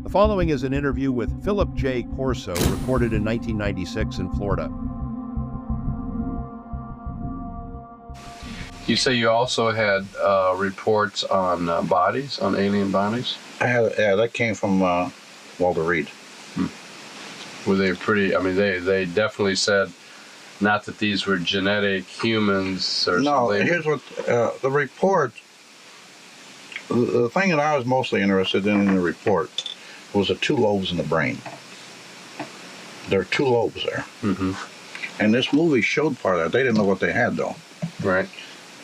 The following is an interview with Philip J. Corso, recorded in 1996 in Florida. You say you also had reports on bodies, on alien bodies? Yeah, that came from Walter Reed. Were they pretty, I mean, they definitely said not that these were genetic humans or no, something. here's what the report, the thing that I was mostly interested in the report was the two lobes in the brain. There are two lobes there. Mm-hmm. And this movie showed part of that. They didn't know what they had, though. Right.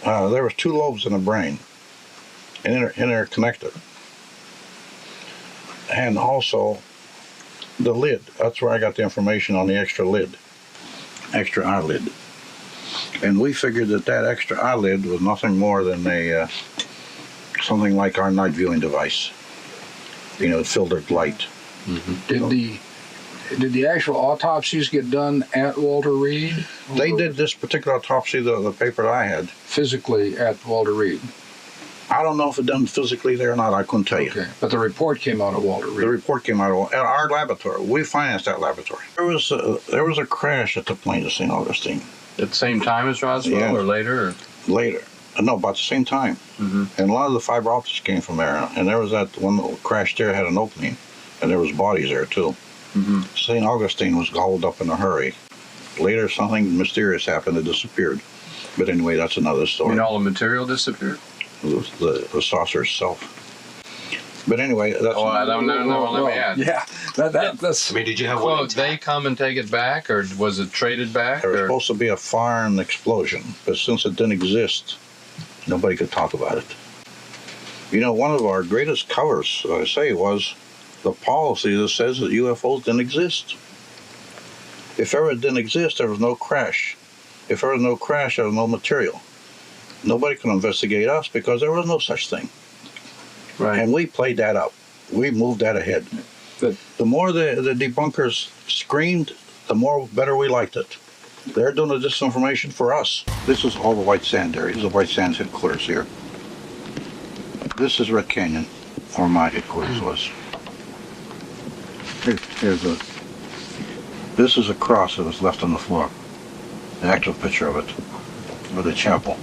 There was two lobes in the brain, and interconnected. And also, the lid. That's where I got the information on the extra eyelid. And we figured that extra eyelid was nothing more than something like our night viewing device. You know, filtered light. Mm-hmm. Did the actual autopsies get done at Walter Reed? They did this particular autopsy, the paper that I had. Physically at Walter Reed? I don't know if it done physically there or not. I couldn't tell you. Okay, but the report came out of Walter Reed. The report came out of our laboratory. We financed that laboratory. There was a crash at the plane to St. Augustine. At the same time as Roswell, or later? Or? Later. No, about the same time. Mm-hmm. And a lot of the fiber optics came from there. And there was that one that crashed there, had an opening. And there was bodies there, too. Mm-hmm. St. Augustine was hauled up in a hurry. Later, something mysterious happened. It disappeared. But anyway, that's another story. And all the material disappeared? The saucer itself. But anyway, that's... Oh, no, let me add. Yeah, that's... I mean, did you have Well, one? they come and take it back, or was it traded back? There was supposed to be a fire and explosion, but since it didn't exist, nobody could talk about it. You know, one of our greatest covers, I say, was the policy that says that UFOs didn't exist. If ever it didn't exist, there was no crash. If there was no crash, there was no material. Nobody could investigate us because there was no such thing. Right. And we played that up. We moved that ahead. But the more the debunkers screamed, the more better we liked it. They're doing the disinformation for us. This is all the white sand areas. The white sand's headquarters here. This is Red Canyon, where my headquarters was. This is a cross that was left on the floor. An actual picture of it, with a chapel.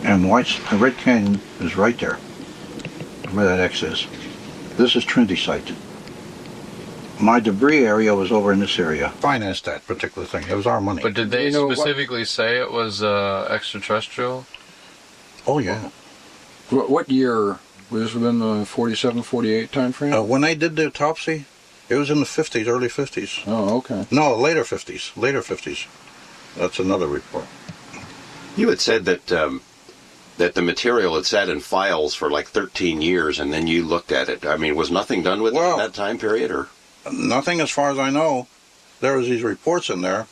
And Red Canyon is right there, where that X is. This is Trinity Site. My debris area was over in this area. Financed that particular thing. It was our money. But did they specifically say it was extraterrestrial? Oh, yeah. what year? Was this within the 47, 48 time frame? When they did the autopsy, it was in the 50s, early 50s. Oh, okay. No, later 50s. Later 50s. That's another report. You had said that that the material had sat in files for like 13 years, and then you looked at it. I mean, was nothing done with it in that time period, or? Nothing as far as I know. There was these reports in there.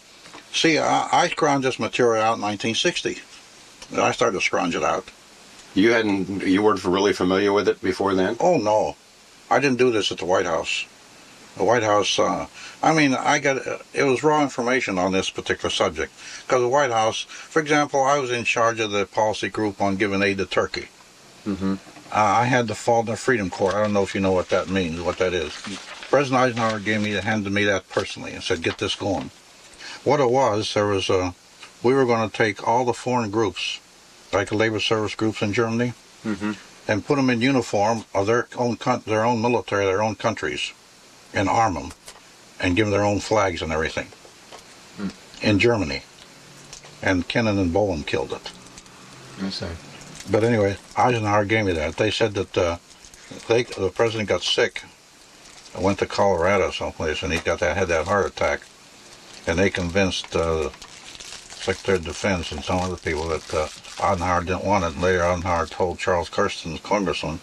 See, I scrounged this material out in 1960. I started to scrounge it out. You weren't really familiar with it before then? Oh, no. I didn't do this at the White House. The White House, it was raw information on this particular subject. Because the White House, for example, I was in charge of the policy group on giving aid to Turkey. Mm-hmm. I had the Faulkner Freedom Corps. I don't know if you know what that means, what that is. President Eisenhower handed me that personally and said, get this going. What it was, we were going to take all the foreign groups, like the labor service groups in Germany, mm-hmm. and put them in uniform of their own military, their own countries, and arm them, and give them their own flags and everything. In Germany. And Kennan and Bowen killed it. I see. But anyway, Eisenhower gave me that. They said that the president got sick and went to Colorado someplace, and had that heart attack. And they convinced Secretary of Defense and some other people that Eisenhower didn't want it. And later Eisenhower told Charles Kirsten, congressman,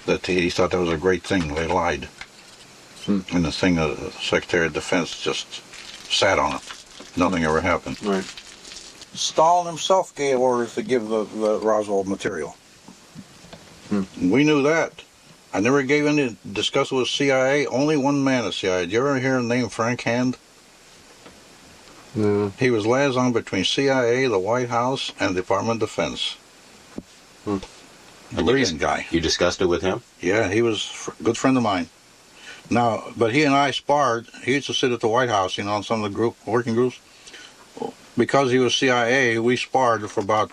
that he thought that was a great thing. They lied. And the thing, the Secretary of Defense just sat on it. Nothing ever happened. Right. Stalin himself gave orders to give the Roswell material. We knew that. I never gave any discuss with CIA. Only one man at CIA. Did you ever hear the name Frank Hand? No. He was liaison between CIA, the White House, and Department of Defense. A brilliant guy. You discussed it with him? Yeah, he was a good friend of mine. Now, but he and I sparred. He used to sit at the White House, on some of the working groups. Because he was CIA, we sparred for about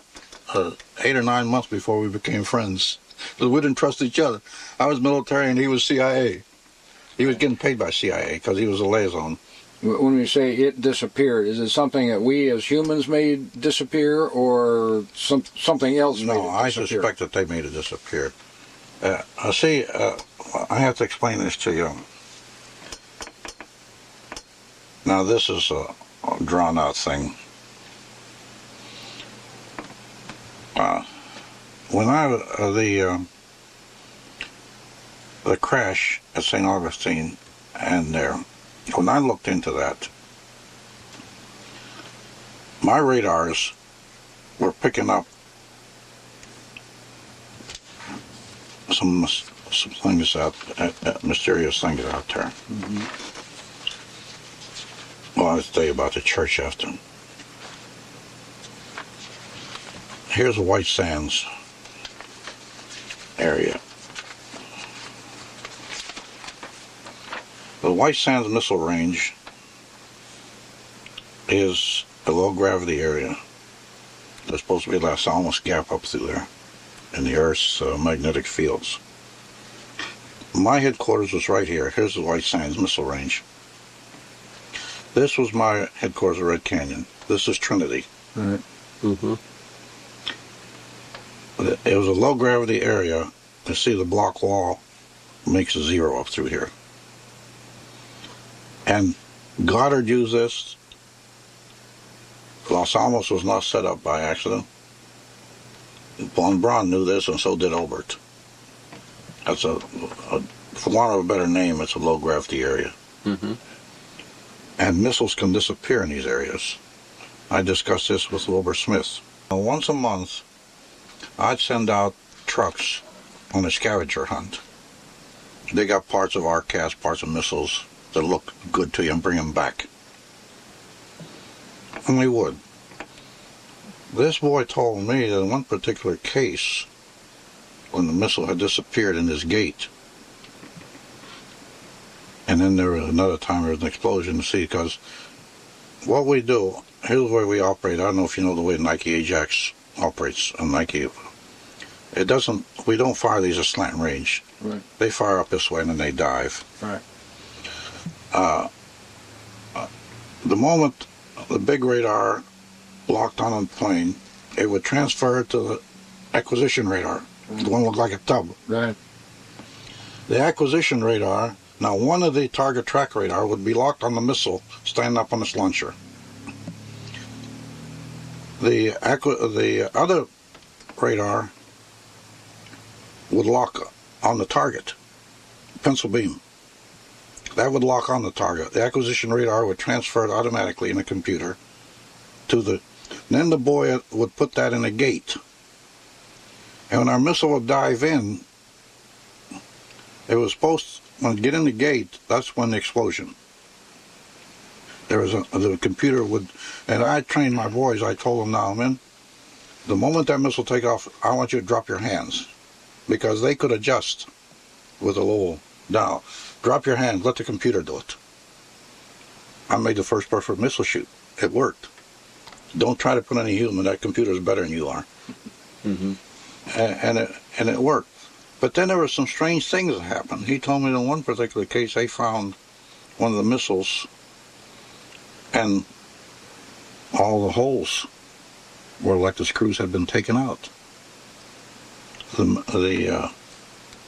8 or 9 months before we became friends. Because we didn't trust each other. I was military and he was CIA. He was getting paid by CIA because he was a liaison. When we say it disappeared, is it something that we as humans made disappear, or something else made it disappear? No, I suspect that they made it disappear. See, I have to explain this to you. Now, this is a drawn-out thing. When the crash at St. Augustine, and when I looked into that, my radars were picking up some things mysterious things out there. Mm-hmm. Well, I'll tell you about the church after. Here's the White Sands area. The White Sands Missile Range is a low-gravity area. There's supposed to be a Las Almas gap up through there in the Earth's magnetic fields. My headquarters was right here. Here's the White Sands Missile Range. This was my headquarters at Red Canyon. This is Trinity. All right. Mm-hmm. It was a low-gravity area. You see the block wall makes a zero up through here. And Goddard used this. Los Alamos was not set up by accident. Von Braun knew this, and so did Obert. That's for want of a better name, it's a low-gravity area. Mm-hmm. And missiles can disappear in these areas. I discussed this with Wilbur Smith. Once a month, I'd send out trucks on a scavenger hunt. Dig up parts of RCAS, parts of missiles that look good to you, and bring them back. And we would. This boy told me that in one particular case, when the missile had disappeared in his gate, and then there was another time there was an explosion, because what we do, here's the way we operate. I don't know if you know the way Nike Ajax operates on Nike. We don't fire these at slant range. Right. They fire up this way and then they dive. Right. The moment the big radar locked on a plane, it would transfer to the acquisition radar. The one looked like a tub. Right. The acquisition radar, now one of the target track radar would be locked on the missile standing up on its launcher. The other radar would lock on the target, pencil beam. That would lock on the target. The acquisition radar would transfer it automatically in a computer to the... Then the boy would put that in a gate. And when our missile would dive in, it was supposed... When it get in the gate, that's when the explosion. The computer would... And I trained my boys. I told them, now, man, the moment that missile take off, I want you to drop your hands. Because they could adjust with a little... Now, drop your hands. Let the computer do it. I made the first perfect missile shoot. It worked. Don't try to put any human. That computer's better than you are. Mm-hmm. And it worked. But then there were some strange things that happened. He told me in one particular case they found one of the missiles and all the holes where like the screws had been taken out.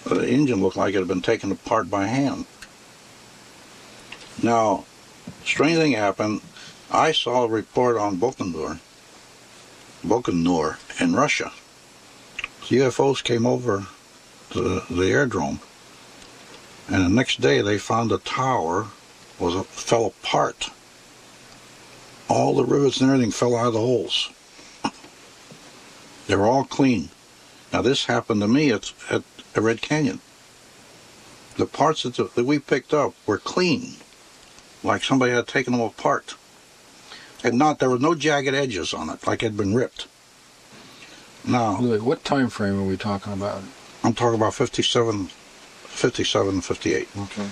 The engine looked like it had been taken apart by hand. Now, strange thing happened. I saw a report on Bokanur in Russia. UFOs came over to the airdrome, and the next day they found the tower fell apart. All the rivets and everything fell out of the holes. They were all clean. Now this happened to me at Red Canyon. The parts that we picked up were clean, like somebody had taken them apart. And there were no jagged edges on it, like it had been ripped. No, Louis, what time frame are we talking about? I'm talking about 57, 58. Okay.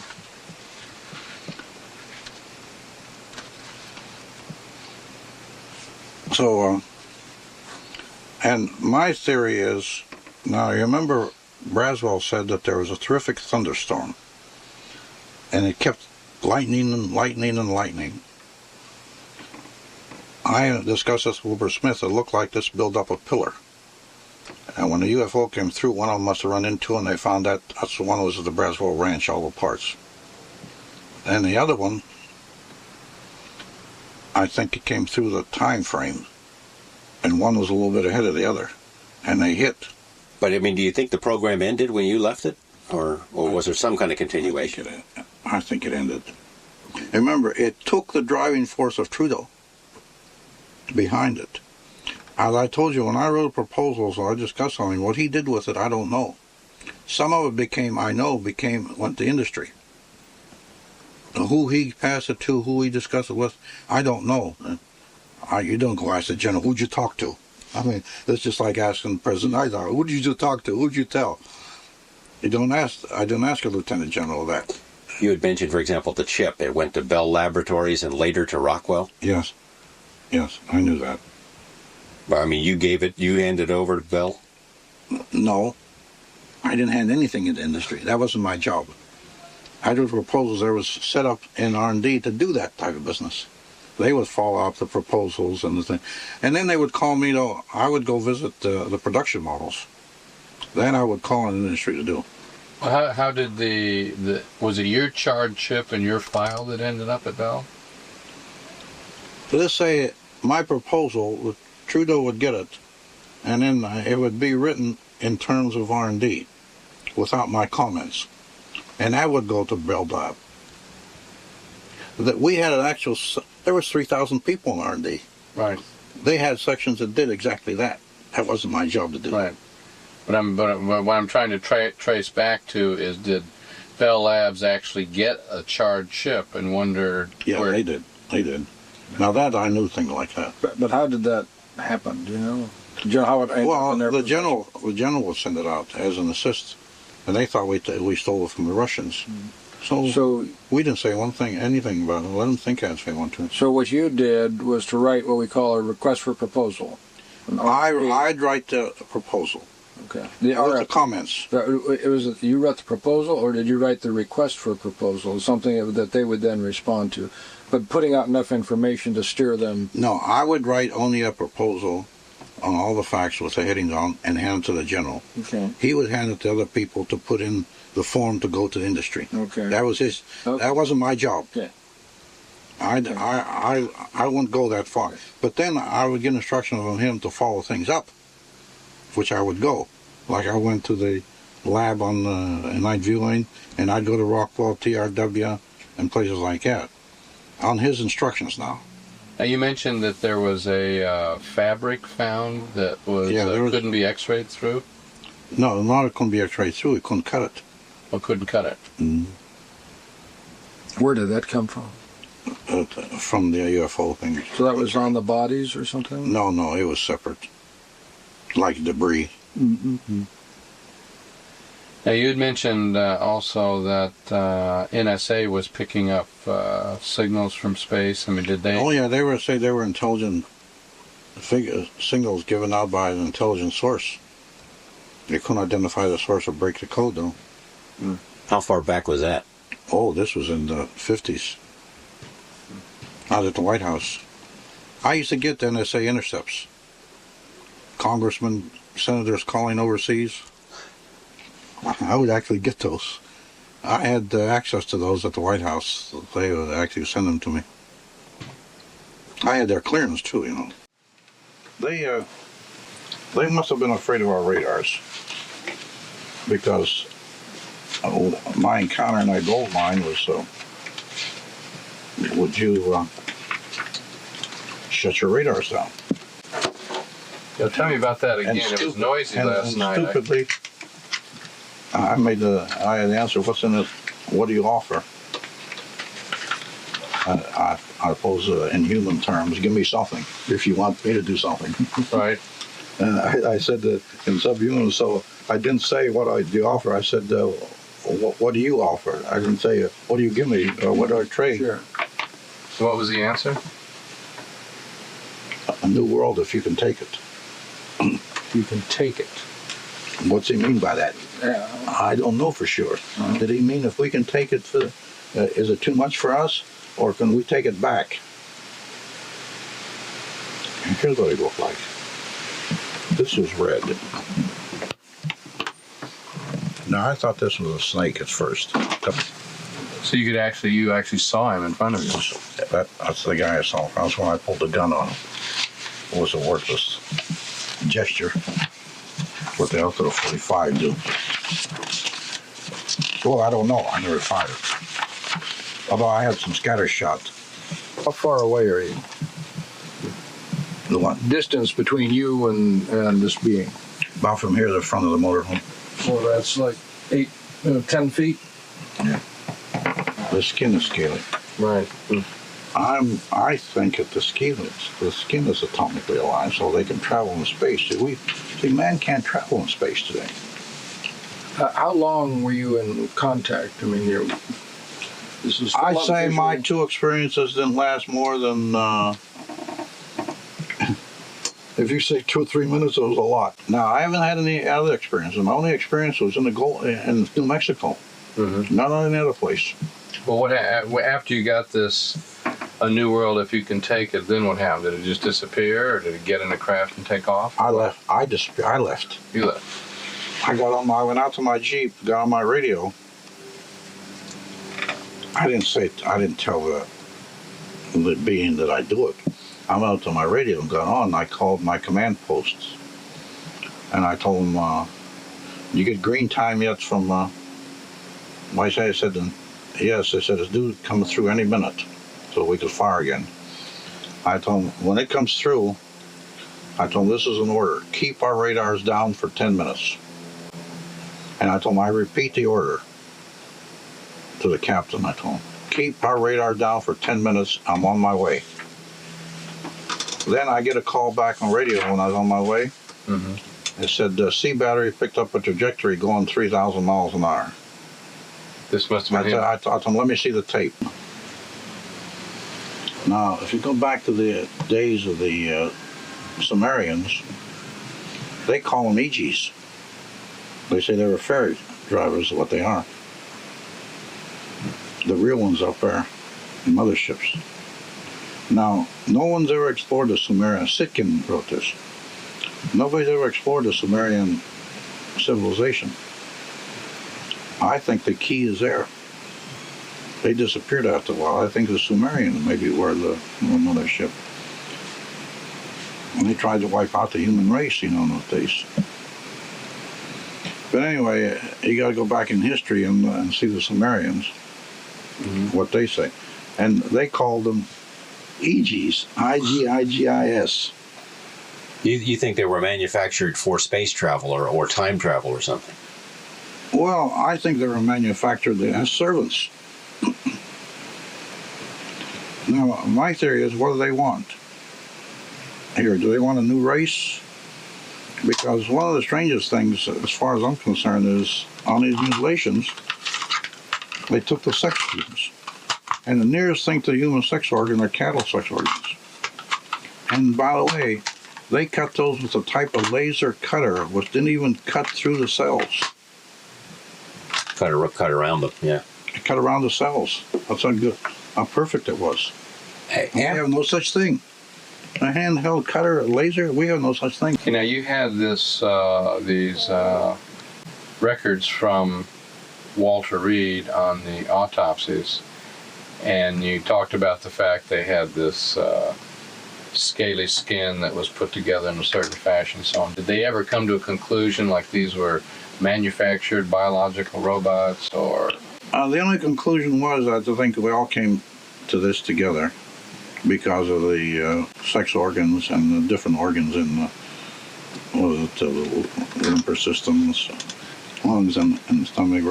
So, and my theory is, now you remember Braswell said that there was a terrific thunderstorm, and it kept lightning and lightning and lightning. I discussed this with Wilbur Smith. It looked like this built up a pillar. And when the UFO came through, one of them must have run into it, and they found that that's the one that was at the Braswell Ranch, all the parts. And the other one, I think it came through the time frame, and one was a little bit ahead of the other, and they hit. But I mean, do you think the program ended when you left it, or was there some kind of continuation? I think it ended. And remember, it took the driving force of Trudeau behind it. As I told you, when I wrote proposals or I discussed something, what he did with it, I don't know. Some of it went to industry. Who he passed it to, who he discussed it with, I don't know. You don't go ask the general, who'd you talk to? I mean, that's just like asking President Eisenhower, who did you talk to? Who'd you tell? I don't ask a lieutenant general that. You had mentioned, for example, the chip. It went to Bell Laboratories and later to Rockwell. Yes, I knew that. But, I mean, you handed over to Bell? No, I didn't hand anything into industry. That wasn't my job. I did proposals. There was set up in R&D to do that type of business. They would follow up the proposals and the thing. And then they would call me, I would go visit the production models. Then I would call in industry to do. Well, how did was it your charred chip and your file that ended up at Bell? Let's say my proposal, Trudeau would get it, and then it would be written in terms of R&D without my comments. And that would go to Bell Lab. That we had there was 3,000 people in R&D. Right. They had sections that did exactly that. That wasn't my job to do. Right. But what I'm trying to trace back to is, did Bell Labs actually get a charred chip and wonder? Yeah, where... they did. Now that I knew things like that. But how did that happen? Do you know? Do you know how it ended up in their the general would send it out as an assist, and they thought we stole it from the Russians. So we didn't say anything about it. Let them think as they want to. So what you did was to write what we call a request for proposal. I'd write the proposal. Okay. The comments. You wrote the proposal, or did you write the request for proposal? Something that they would then respond to, but putting out enough information to steer them. No, I would write only a proposal on all the facts with the headings on and hand it to the general. Okay. He would hand it to other people to put in the form to go to the industry. Okay. That was his. Okay. That wasn't my job. Okay. I wouldn't go that far. But then I would get instructions from him to follow things up, which I would go. Like I went to the lab on night viewing, and I'd go to Rockwell, TRW, and places like that, on his instructions now. Now you mentioned that there was a fabric found that couldn't be X-rayed through. No, not it couldn't be X-rayed through. It couldn't cut it. Well, couldn't cut it. Mm. Where did that come from? From the UFO thing. So that was on the bodies or something? No, it was separate, like debris. Mm-hmm. Now you had mentioned also that NSA was picking up signals from space. I mean, did they? Oh yeah, they were intelligent signals given out by an intelligent source. They couldn't identify the source or break the code though. Mm. How far back was that? Oh, this was in the 50s. Out at the White House. I used to get the NSA intercepts. Congressmen, senators calling overseas. I would actually get those. I had access to those at the White House. They would actually send them to me. I had their clearance too, you know. They must have been afraid of our radars, because my encounter in that gold mine was, would you shut your radars down? Yeah, tell me about that again. It was noisy last night. Stupidly, I had the answer, what's in it? What do you offer? I suppose in human terms, give me something if you want me to do something. Right. I said that in subhuman, so I didn't say the offer. I said, what do you offer? I didn't say, what do you give me, or what do I trade? Sure. So what was the answer? A new world if you can take it. You can take it. What's he mean by that? Yeah. I don't know for sure. Did he mean if we can take it, is it too much for us, or can we take it back? And here's what it looked like. This was red. Now I thought this was a snake at first. So you actually saw him in front of you. That's the guy I saw. That's when I pulled the gun on him. It was a worthless gesture. What the hell could a 45 do? Well, I don't know. I never fired. Although I had some scatter shots. How far away are you? The one Distance between you and this being? about from here to the front of the motorhome. Well, that's like 10 feet. Yeah. The skin is scaly. Right. I think that the skin is atomically alive, so they can travel in space. Man can't travel in space today. How long were you in contact? I mean, this is. I say my two experiences didn't last more than. If you say 2 or 3 minutes, it was a lot. Now I haven't had any other experiences. My only experience was in New Mexico, not on any other place. Well, what after you got this, a new world if you can take it? Then what happened? Did it just disappear, or did it get in a craft and take off? I left. I left. You left. I went out to my Jeep, got on my radio. I didn't tell the being that I do it. I went out to my radio and got on, and I called my command posts. And I told them, you get green time yet from, I said, yes, they said, it's due coming through any minute, so we could fire again. I told them, when it comes through, I told them, this is an order. Keep our radars down for 10 minutes. And I told them, I repeat the order to the captain. I told him, keep our radar down for 10 minutes. I'm on my way. Then I get a call back on radio when I was on my way. It said, C battery picked up a trajectory going 3,000 miles an hour. This must have been. I told him, let me see the tape. Now, if you go back to the days of the Sumerians, they call them Aegis. They say they were ferry drivers, is what they are. The real ones up there, motherships. Now, no one's ever explored the Sumerian. Sitkin wrote this. Nobody's ever explored the Sumerian civilization. I think the key is there. They disappeared after a while. I think the Sumerians maybe were the mothership. And they tried to wipe out the human race, in those days. But anyway, you got to go back in history and see the Sumerians, what they say. And they called them Aegis, I-G-I-G-I-S. You think they were manufactured for space travel or time travel or something? Well, I think they were manufactured as servants. Now, my theory is, what do they want? Here, do they want a new race? Because one of the strangest things, as far as I'm concerned, is on these mutilations, they took the sex organs. And the nearest thing to the human sex organ are cattle sex organs. And by the way, they cut those with a type of laser cutter, which didn't even cut through the cells. Cut around them, yeah. It cut around the cells. That's how perfect it was. We have no such thing. A handheld cutter, a laser, we have no such thing. Now you had these records from Walter Reed on the autopsies, and you talked about the fact they had this scaly skin that was put together in a certain fashion and so on. Did they ever come to a conclusion like these were manufactured biological robots, or? The only conclusion was, I think we all came to this together because of the sex organs and the different organs in the lymph systems, lungs and stomach.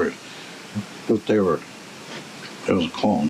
But it was a clone.